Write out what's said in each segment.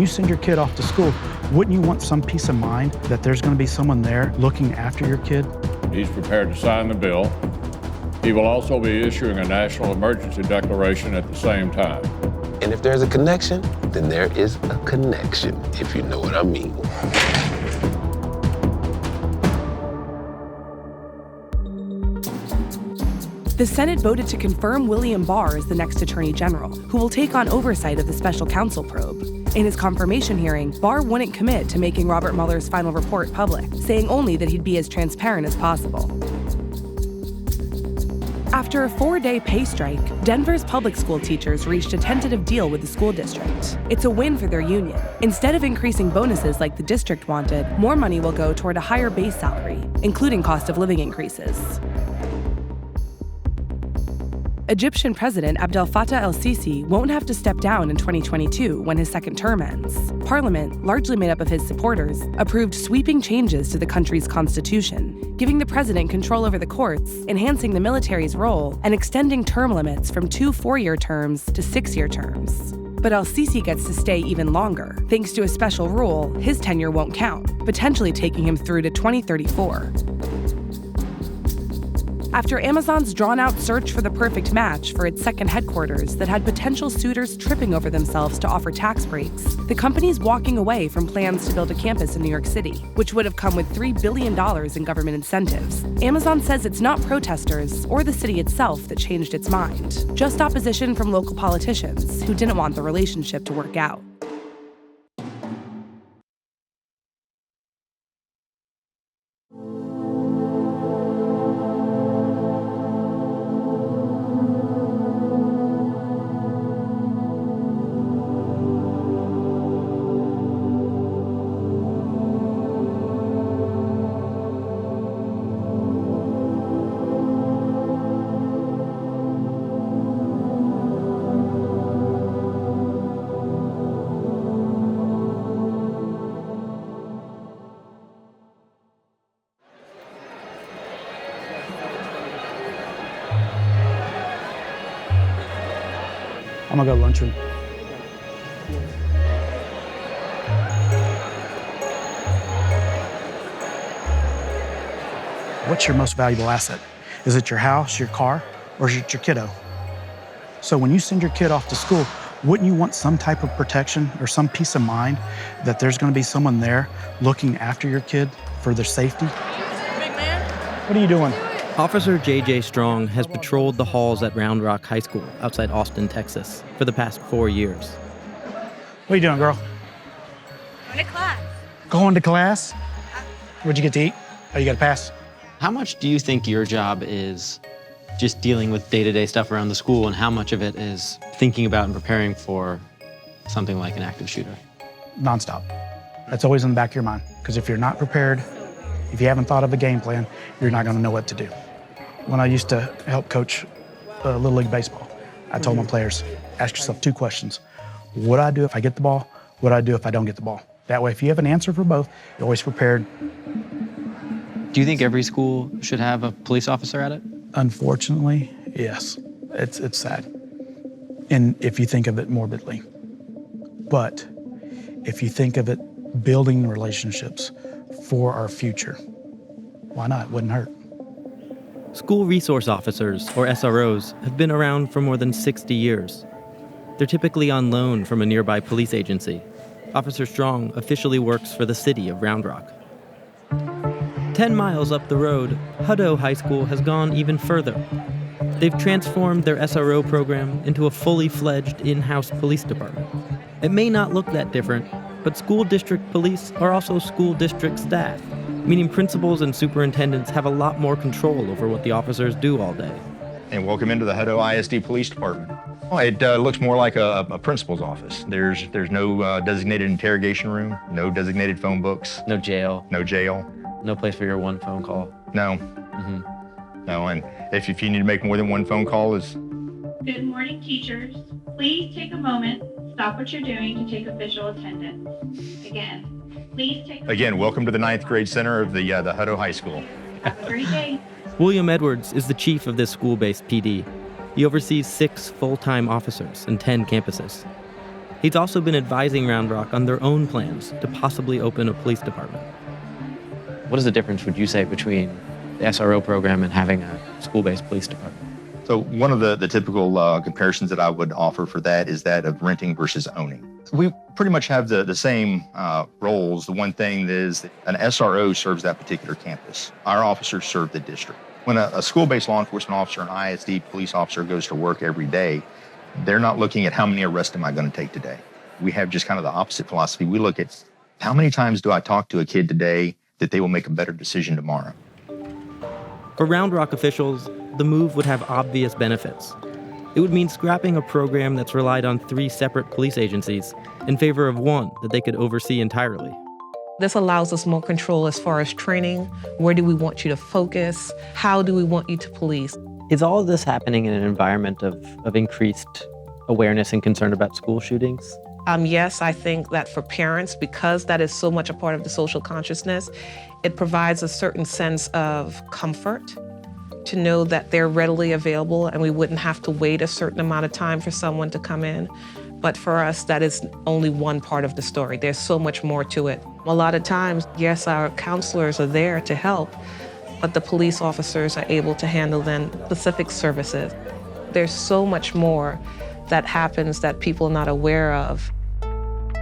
you send your kid off to school, wouldn't you want some peace of mind that there's going to be someone there looking after your kid? He's prepared to sign the bill. He will also be issuing a national emergency declaration at the same time. And if there's a connection, then there is a connection, if you know what I mean. The Senate voted to confirm William Barr as the next Attorney General, who will take on oversight of the special counsel probe. In his confirmation hearing, Barr wouldn't commit to making Robert Mueller's final report public, saying only that he'd be as transparent as possible. After a 4-day pay strike, Denver's public school teachers reached a tentative deal with the school district. It's a win for their union. Instead of increasing bonuses like the district wanted, more money will go toward a higher base salary, including cost of living increases. Egyptian President Abdel Fattah el-Sisi won't have to step down in 2022 when his second term ends. Parliament, largely made up of his supporters, approved sweeping changes to the country's constitution, giving the president control over the courts, enhancing the military's role, and extending term limits from 2 4-year terms to 6-year terms. But el-Sisi gets to stay even longer. Thanks to a special rule, his tenure won't count, potentially taking him through to 2034. After Amazon's drawn-out search for the perfect match for its second headquarters that had potential suitors tripping over themselves to offer tax breaks, the company's walking away from plans to build a campus in New York City, which would have come with $3 billion in government incentives. Amazon says it's not protesters or the city itself that changed its mind, just opposition from local politicians who didn't want the relationship to work out. I'm gonna go to lunchroom. What's your most valuable asset? Is it your house, your car, or is it your kiddo? So when you send your kid off to school, wouldn't you want some type of protection or some peace of mind that there's gonna be someone there looking after your kid for their safety? Big man. What are you doing? Officer J.J. Strong has patrolled the halls at Round Rock High School outside Austin, Texas, for the past 4 years. What are you doing, girl? Going to class. Going to class? What'd you get to eat? Oh, you got a pass? How much do you think your job is just dealing with day-to-day stuff around the school, and how much of it is thinking about and preparing for something like an active shooter? Nonstop. That's always in the back of your mind, because if you're not prepared, if you haven't thought of a game plan, you're not gonna know what to do. When I used to help coach Little League Baseball, I told my players, ask yourself 2 questions. What do I do if I get the ball? What do I do if I don't get the ball? That way, if you have an answer for both, you're always prepared. Do you think every school should have a police officer at it? Unfortunately, yes. It's sad. And if you think of it morbidly. But if you think of it building relationships for our future, why not? It wouldn't hurt. School resource officers, or SROs, have been around for more than 60 years. They're typically on loan from a nearby police agency. Officer Strong officially works for the city of Round Rock. 10 miles up the road, Hutto High School has gone even further. They've transformed their SRO program into a fully fledged in-house police department. It may not look that different, but school district police are also school district staff, meaning principals and superintendents have a lot more control over what the officers do all day. And welcome into the Hutto ISD Police Department. Well, it looks more like a principal's office. There's no designated interrogation room, no designated phone books. No jail. No jail. No place for your one phone call. No. No, and if you need to make more than one phone call is... Good morning, teachers. Please take a moment, stop what you're doing to take official attendance. Again, please take Again, welcome to the 9th grade center of the Hutto High School. Have a great day. William Edwards is the chief of this school-based PD. He oversees 6 full-time officers and 10 campuses. He's also been advising Round Rock on their own plans to possibly open a police department. What is the difference, would you say, between the SRO program and having a school-based police department? So one of the typical comparisons that I would offer for that is that of renting versus owning. We pretty much have the same roles. The one thing is that an SRO serves that particular campus. Our officers serve the district. When a school-based law enforcement officer, an ISD police officer goes to work every day, they're not looking at how many arrests am I going to take today. We have just kind of the opposite philosophy. We look at how many times do I talk to a kid today that they will make a better decision tomorrow. For Round Rock officials, the move would have obvious benefits. It would mean scrapping a program that's relied on 3 separate police agencies in favor of one that they could oversee entirely. This allows us more control as far as training. Where do we want you to focus? How do we want you to police? Is all of this happening in an environment of increased awareness and concern about school shootings? Yes, I think that for parents, because that is so much a part of the social consciousness, it provides a certain sense of comfort to know that they're readily available and we wouldn't have to wait a certain amount of time for someone to come in. But for us, that is only one part of the story. There's so much more to it. A lot of times, yes, our counselors are there to help, but the police officers are able to handle then specific services. There's so much more that happens that people are not aware of.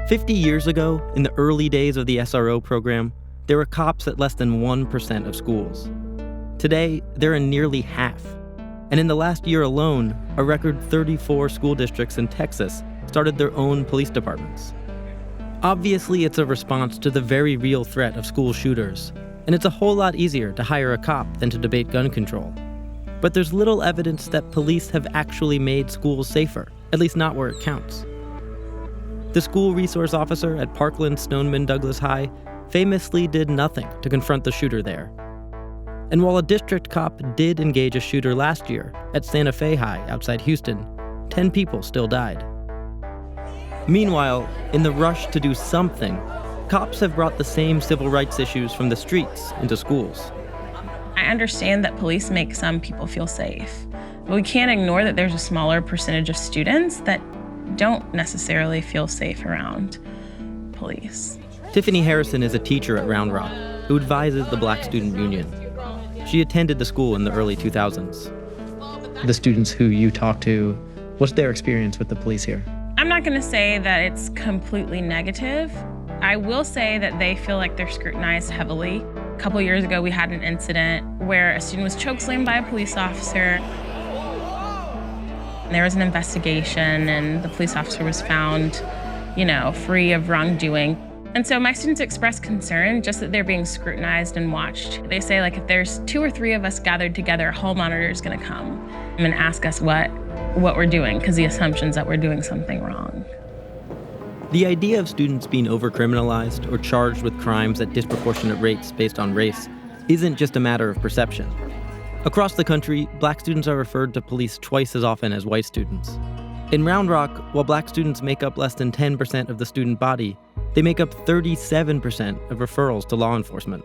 50 years ago, in the early days of the SRO program, there were cops at less than 1% of schools. Today, they're in nearly half. And in the last year alone, a record 34 school districts in Texas started their own police departments. Obviously, it's a response to the very real threat of school shooters, and it's a whole lot easier to hire a cop than to debate gun control. But there's little evidence that police have actually made schools safer, at least not where it counts. The school resource officer at Parkland Stoneman Douglas High famously did nothing to confront the shooter there. And while a district cop did engage a shooter last year at Santa Fe High outside Houston, 10 people still died. Meanwhile, in the rush to do something, cops have brought the same civil rights issues from the streets into schools. I understand that police make some people feel safe, but we can't ignore that there's a smaller percentage of students that don't necessarily feel safe around police. Tiffany Harrison is a teacher at Round Rock who advises the Black Student Union. She attended the school in the early 2000s. The students who you talk to, what's their experience with the police here? I'm not going to say that it's completely negative. I will say that they feel like they're scrutinized heavily. A couple years ago, we had an incident where a student was chokeslammed by a police officer. There was an investigation, and the police officer was found, free of wrongdoing. And so my students express concern just that they're being scrutinized and watched. They say, if there's 2 or 3 of us gathered together, a hall monitor is going to come and ask us what we're doing, because the assumption is that we're doing something wrong. The idea of students being overcriminalized or charged with crimes at disproportionate rates based on race isn't just a matter of perception. Across the country, Black students are referred to police twice as often as white students. In Round Rock, while Black students make up less than 10% of the student body, they make up 37% of referrals to law enforcement.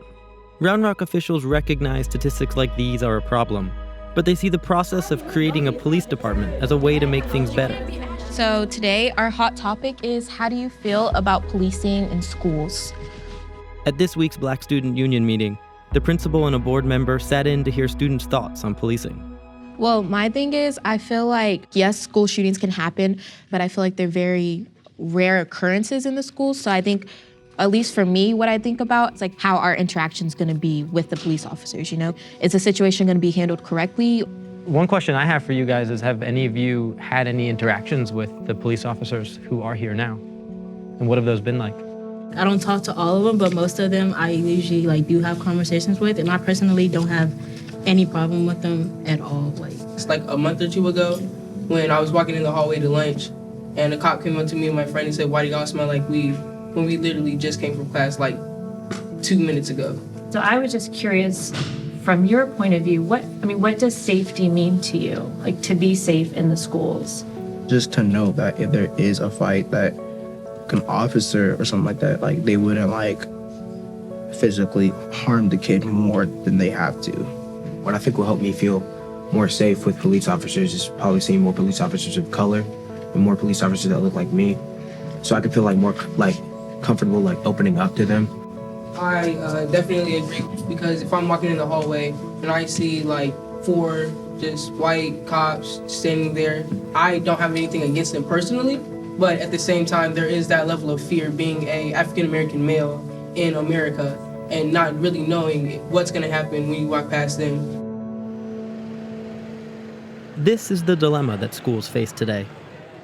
Round Rock officials recognize statistics like these are a problem, but they see the process of creating a police department as a way to make things better. So today, our hot topic is, how do you feel about policing in schools? At this week's Black Student Union meeting, the principal and a board member sat in to hear students' thoughts on policing. Well, my thing is, I feel like, yes, school shootings can happen, but I feel like they're very rare occurrences in the schools. So I think, at least for me, what I think about is how our interaction's gonna be with the police officers, Is the situation gonna be handled correctly? One question I have for you guys is, have any of you had any interactions with the police officers who are here now? And what have those been like? I don't talk to all of them, but most of them I usually do have conversations with, and I personally don't have any problem with them at all. It's a month or 2 ago when I was walking in the hallway to lunch, and a cop came up to me and my friend and said, "Why do y'all smell like weed?" When we literally just came from class 2 minutes ago. So I was just curious, from your point of view, what does safety mean to you? To be safe in the schools? Just to know that if there is a fight, that an officer or something like that, they wouldn't physically harm the kid more than they have to. What I think will help me feel more safe with police officers is probably seeing more police officers of color and more police officers that look like me. so I can feel like more like comfortable like opening up to them. I definitely agree, because if I'm walking in the hallway and I see like 4 just white cops standing there, I don't have anything against them personally, but at the same time, there is that level of fear being a African-American male in America and not really knowing what's gonna happen when you walk past them. This is the dilemma that schools face today.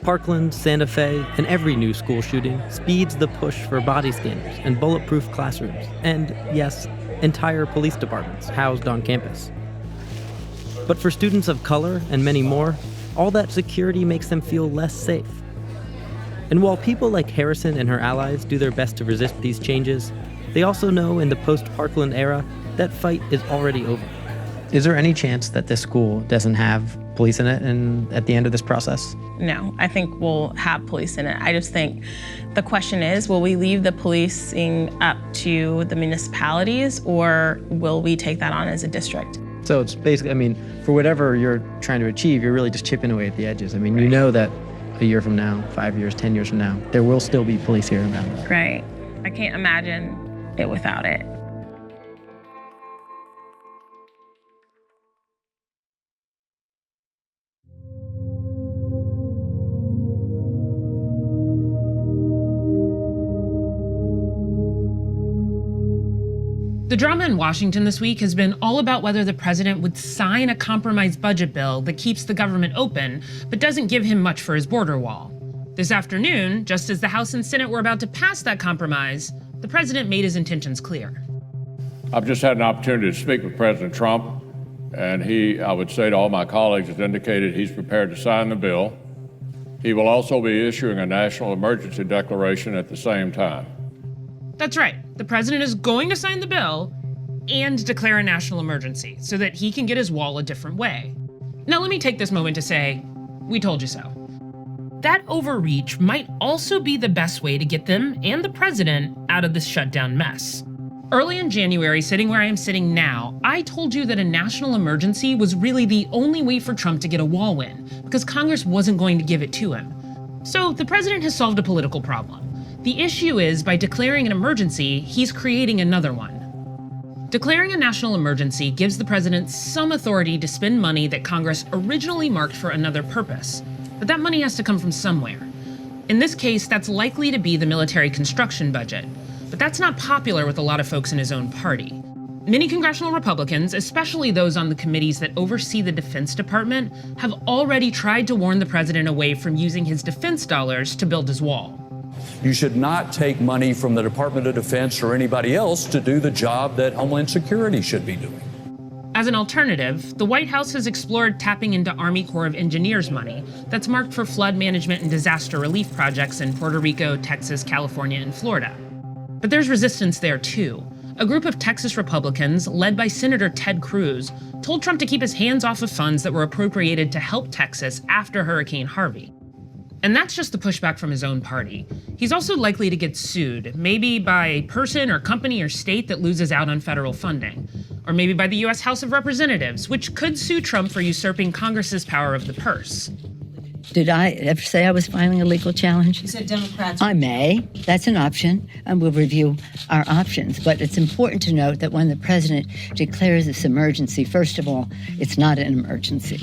Parkland, Santa Fe, and every new school shooting speeds the push for body scanners and bulletproof classrooms, and yes, entire police departments housed on campus. But for students of color and many more, all that security makes them feel less safe. And while people like Harrison and her allies do their best to resist these changes, they also know in the post-Parkland era, that fight is already over. Is there any chance that this school doesn't have police in it and at the end of this process? No, I think we'll have police in it. I just think the question is, will we leave the policing up to the municipalities, or will we take that on as a district? So it's basically, I mean, for whatever you're trying to achieve, you're really just chipping away at the edges. I mean, you know that a year from now, 5 years, 10 years from now, there will still be police here in Mountain. Right. I can't imagine it without it. The drama in Washington this week has been all about whether the president would sign a compromise budget bill that keeps the government open, but doesn't give him much for his border wall. This afternoon, just as the House and Senate were about to pass that compromise, the president made his intentions clear. I've just had an opportunity to speak with President Trump, and he, I would say to all my colleagues, has indicated he's prepared to sign the bill. He will also be issuing a national emergency declaration at the same time. That's right. The president is going to sign the bill and declare a national emergency so that he can get his wall a different way. Now, let me take this moment to say, we told you so. That overreach might also be the best way to get them and the president out of this shutdown mess. Early in January, sitting where I am sitting now, I told you that a national emergency was really the only way for Trump to get a wall win, because Congress wasn't going to give it to him. So the president has solved a political problem. The issue is, by declaring an emergency, he's creating another one. Declaring a national emergency gives the president some authority to spend money that Congress originally marked for another purpose. But that money has to come from somewhere. In this case, that's likely to be the military construction budget. But that's not popular with a lot of folks in his own party. Many congressional Republicans, especially those on the committees that oversee the Defense Department, have already tried to warn the president away from using his defense dollars to build his wall. You should not take money from the Department of Defense or anybody else to do the job that Homeland Security should be doing. As an alternative, the White House has explored tapping into Army Corps of Engineers money that's marked for flood management and disaster relief projects in Puerto Rico, Texas, California, and Florida. But there's resistance there too. A group of Texas Republicans, led by Senator Ted Cruz, told Trump to keep his hands off of funds that were appropriated to help Texas after Hurricane Harvey. And that's just the pushback from his own party. He's also likely to get sued, maybe by a person or company or state that loses out on federal funding, or maybe by the U.S. House of Representatives, which could sue Trump for usurping Congress's power of the purse. Did I ever say I was filing a legal challenge? You said Democrats. I may. That's an option, and we'll review our options. But it's important to note that when the president declares this emergency, first of all, it's not an emergency.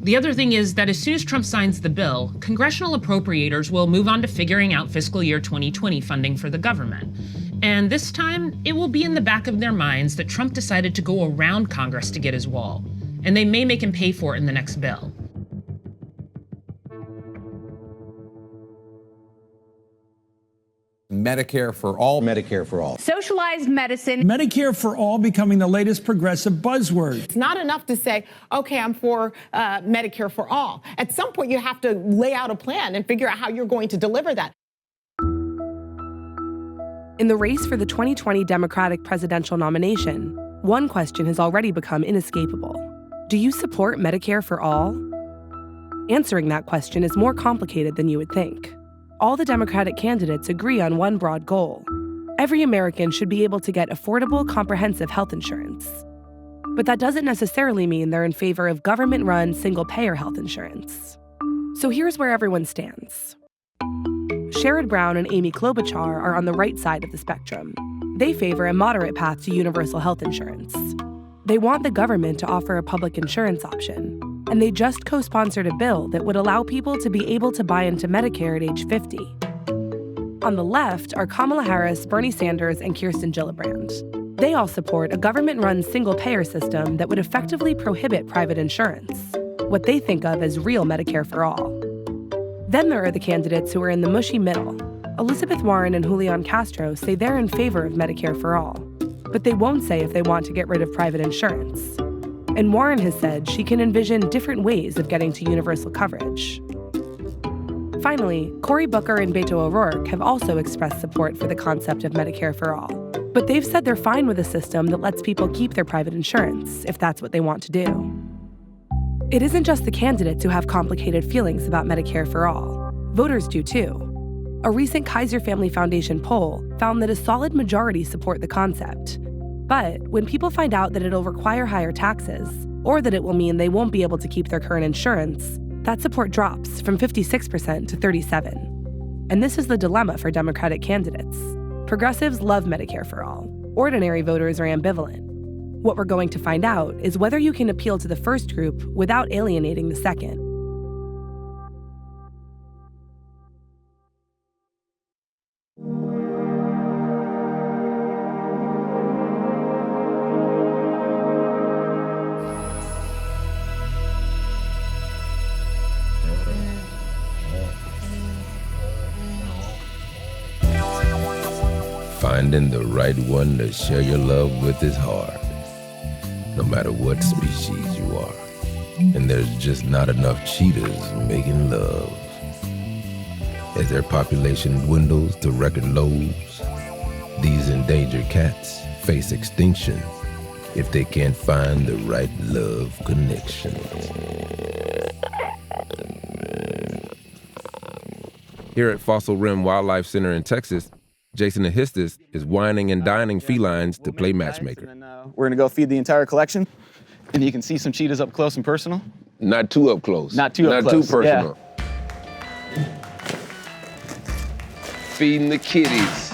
The other thing is that as soon as Trump signs the bill, congressional appropriators will move on to figuring out fiscal year 2020 funding for the government. And this time, it will be in the back of their minds that Trump decided to go around Congress to get his wall, and they may make him pay for it in the next bill. Medicare for All. Medicare for All. Socialized medicine. Medicare for All becoming the latest progressive buzzword. It's not enough to say, okay, I'm for Medicare for All. At some point, you have to lay out a plan and figure out how you're going to deliver that. In the race for the 2020 Democratic presidential nomination, one question has already become inescapable. Do you support Medicare for All? Answering that question is more complicated than you would think. All the Democratic candidates agree on one broad goal. Every American should be able to get affordable, comprehensive health insurance. But that doesn't necessarily mean they're in favor of government-run, single-payer health insurance. So here's where everyone stands. Sherrod Brown and Amy Klobuchar are on the right side of the spectrum. They favor a moderate path to universal health insurance. They want the government to offer a public insurance option, and they just co-sponsored a bill that would allow people to be able to buy into Medicare at age 50. On the left are Kamala Harris, Bernie Sanders, and Kirsten Gillibrand. They all support a government-run single-payer system that would effectively prohibit private insurance, what they think of as real Medicare for all. Then there are the candidates who are in the mushy middle. Elizabeth Warren and Julian Castro say they're in favor of Medicare for all, but they won't say if they want to get rid of private insurance. And Warren has said she can envision different ways of getting to universal coverage. Finally, Cory Booker and Beto O'Rourke have also expressed support for the concept of Medicare for all, but they've said they're fine with a system that lets people keep their private insurance if that's what they want to do. It isn't just the candidates who have complicated feelings about Medicare for all. Voters do too. A recent Kaiser Family Foundation poll found that a solid majority support the concept. But when people find out that it'll require higher taxes, or that it will mean they won't be able to keep their current insurance, that support drops from 56% to 37%. And this is the dilemma for Democratic candidates. Progressives love Medicare for all. Ordinary voters are ambivalent. What we're going to find out is whether you can appeal to the first group without alienating the second. Finding the right one to share your love with is hard, no matter what species you are. And there's just not enough cheetahs making love. As their population dwindles to record lows, these endangered cats face extinction if they can't find the right love connection. Here at Fossil Rim Wildlife Center in Texas, Jason Ahistis is wining and dining felines to play matchmaker. We're gonna go feed the entire collection, and you can see some cheetahs up close and personal. Not too up close. Not too up close. Not too personal. Yeah. Feeding the kitties.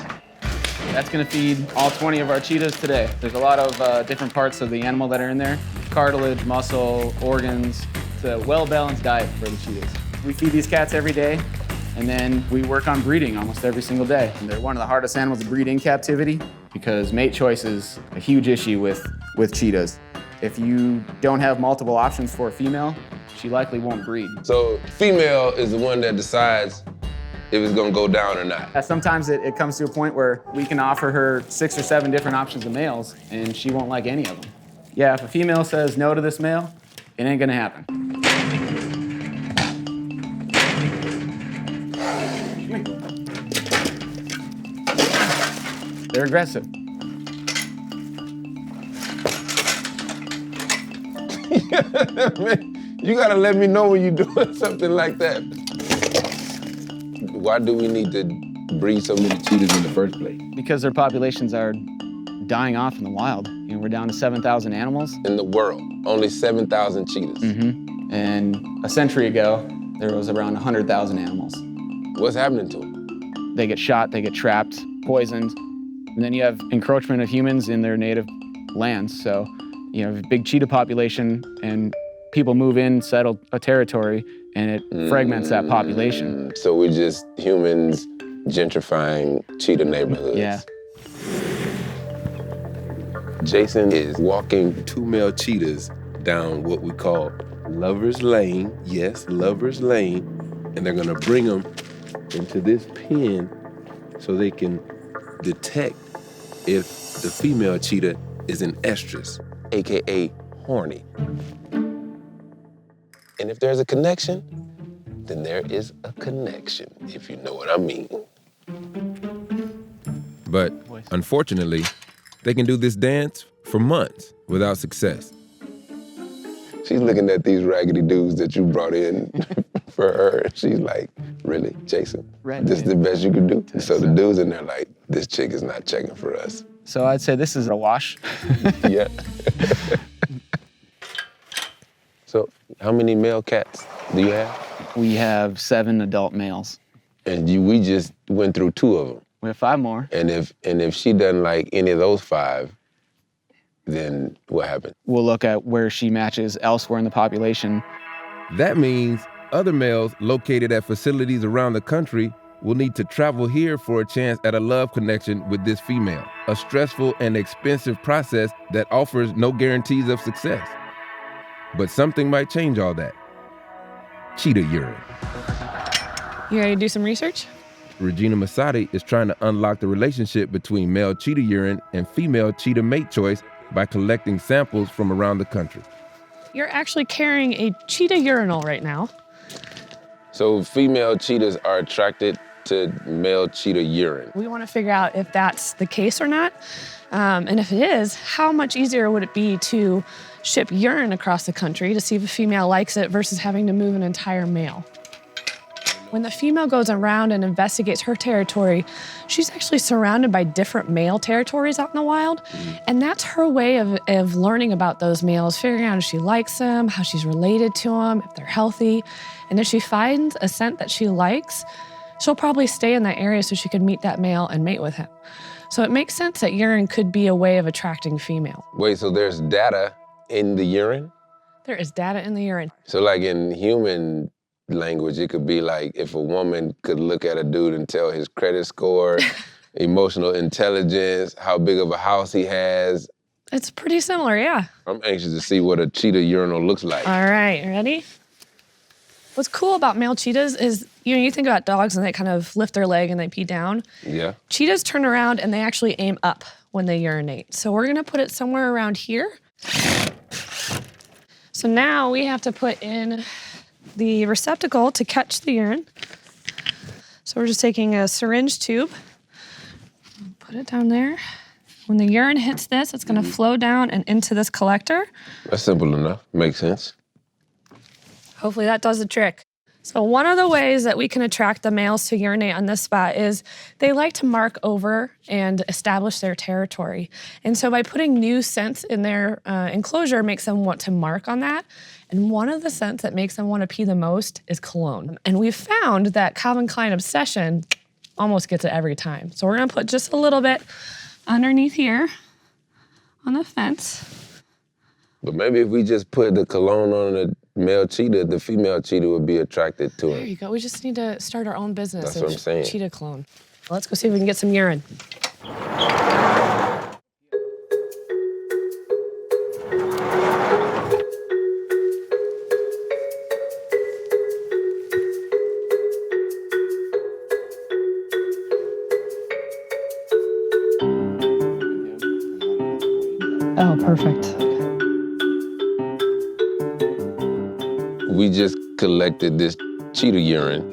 That's gonna feed all 20 of our cheetahs today. There's a lot of different parts of the animal that are in there. Cartilage, muscle, organs. It's a well-balanced diet for the cheetahs. We feed these cats every day, and then we work on breeding almost every single day. And they're one of the hardest animals to breed in captivity because mate choice is a huge issue with cheetahs. If you don't have multiple options for a female, she likely won't breed. So female is the one that decides if it's gonna go down or not. Sometimes it comes to a point where we can offer her 6 or 7 different options of males, and she won't like any of them. Yeah, if a female says no to this male, it ain't gonna happen. They're aggressive. Man, you gotta let me know when you're doing something like that. Why do we need to breed so many cheetahs in the first place? Because their populations are dying off in the wild. You know, we're down to 7,000 animals. In the world, only 7,000 cheetahs. Mm-hmm. And a century ago, there was around 100,000 animals. What's happening to them? They get shot, they get trapped, poisoned. And then you have encroachment of humans in their native lands. So, you have a big cheetah population and people move in, settle a territory, and it fragments that population. So we're just humans gentrifying cheetah neighborhoods. Yeah. Jason is walking 2 male cheetahs down what we call Lover's Lane. Yes, Lover's Lane. And they're gonna bring them into this pen so they can detect if the female cheetah is an estrus, AKA horny. And if there's a connection, then there is a connection, if you know what I mean. But unfortunately, they can do this dance for months without success. She's looking at these raggedy dudes that you brought in for her. She's like, really, Jason? This is the best you can do? So the dudes in there like, this chick is not checking for us. So I'd say this is a wash. Yeah. So how many male cats do you have? We have 7 adult males. And we just went through 2 of them. We have 5 more. And if she doesn't like any of those 5, then what happened? We'll look at where she matches elsewhere in the population. That means other males located at facilities around the country will need to travel here for a chance at a love connection with this female, a stressful and expensive process that offers no guarantees of success. But something might change all that. Cheetah urine. You ready to do some research? Regina Masadi is trying to unlock the relationship between male cheetah urine and female cheetah mate choice by collecting samples from around the country. You're actually carrying a cheetah urinal right now. So female cheetahs are attracted to male cheetah urine. We want to figure out if that's the case or not. And if it is, how much easier would it be to ship urine across the country to see if a female likes it versus having to move an entire male? When the female goes around and investigates her territory, she's actually surrounded by different male territories out in the wild. And that's her way of learning about those males, figuring out if she likes them, how she's related to them, if they're healthy. And if she finds a scent that she likes, she'll probably stay in that area so she can meet that male and mate with him. So it makes sense that urine could be a way of attracting female. Wait, so there's data in the urine? There is data in the urine. So like in human language, it could be like if a woman could look at a dude and tell his credit score, emotional intelligence, how big of a house he has. It's pretty similar, yeah. I'm anxious to see what a cheetah urinal looks like. All right, ready? What's cool about male cheetahs is, you think about dogs and they kind of lift their leg and they pee down. Yeah. Cheetahs turn around and they actually aim up when they urinate. So we're gonna put it somewhere around here. So now we have to put in the receptacle to catch the urine. So we're just taking a syringe tube, put it down there. When the urine hits this, it's gonna flow down and into this collector. That's simple enough, makes sense. Hopefully that does the trick. So one of the ways that we can attract the males to urinate on this spot is they like to mark over and establish their territory. And so by putting new scents in their enclosure makes them want to mark on that. And one of the scents that makes them want to pee the most is cologne. And we've found that Calvin Klein obsession almost gets it every time. So we're gonna put just a little bit underneath here on the fence. But maybe if we just put the cologne on the male cheetah, the female cheetah would be attracted to There him. you go. We just need to start our own business. That's what I'm saying. Cheetah clone. Well, let's go see if we can get some urine. Oh, perfect. We just collected this cheetah urine,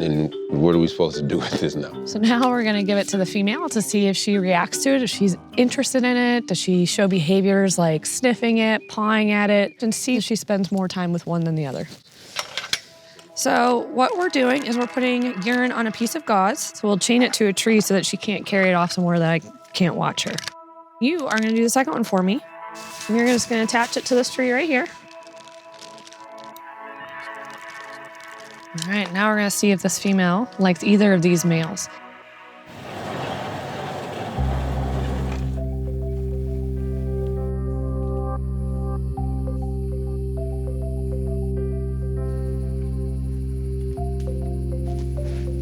and what are we supposed to do with this now? So now we're gonna give it to the female to see if she reacts to it, if she's interested in it, does she show behaviors like sniffing it, pawing at it, and see if she spends more time with one than the other. So what we're doing is we're putting urine on a piece of gauze. So we'll chain it to a tree so that she can't carry it off somewhere that I can't watch her. You are gonna do the second one for me. And you're just gonna attach it to this tree right here. All right, now we're gonna see if this female likes either of these males.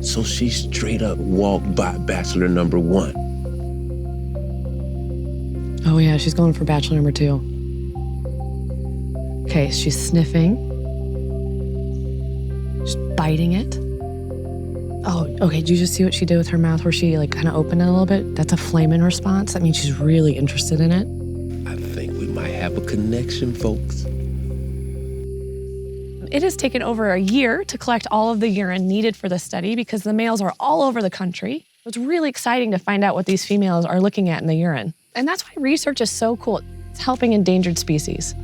So she straight up walked by bachelor number 1. Oh yeah, she's going for bachelor number 2. Okay, she's sniffing. She's biting it. Oh, okay, did you just see what she did with her mouth where she like kind of opened it a little bit? That's a flaming response. That means she's really interested in it. I think we might have a connection, folks. It has taken over a year to collect all of the urine needed for the study because the males are all over the country. It's really exciting to find out what these females are looking at in the urine. And that's why research is so cool. It's helping endangered species.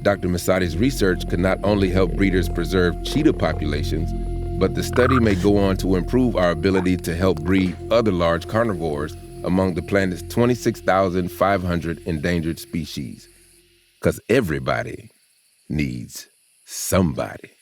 Dr. Masadi's research could not only help breeders preserve cheetah populations, but the study may go on to improve our ability to help breed other large carnivores among the planet's 26,500 endangered species. Because everybody needs somebody.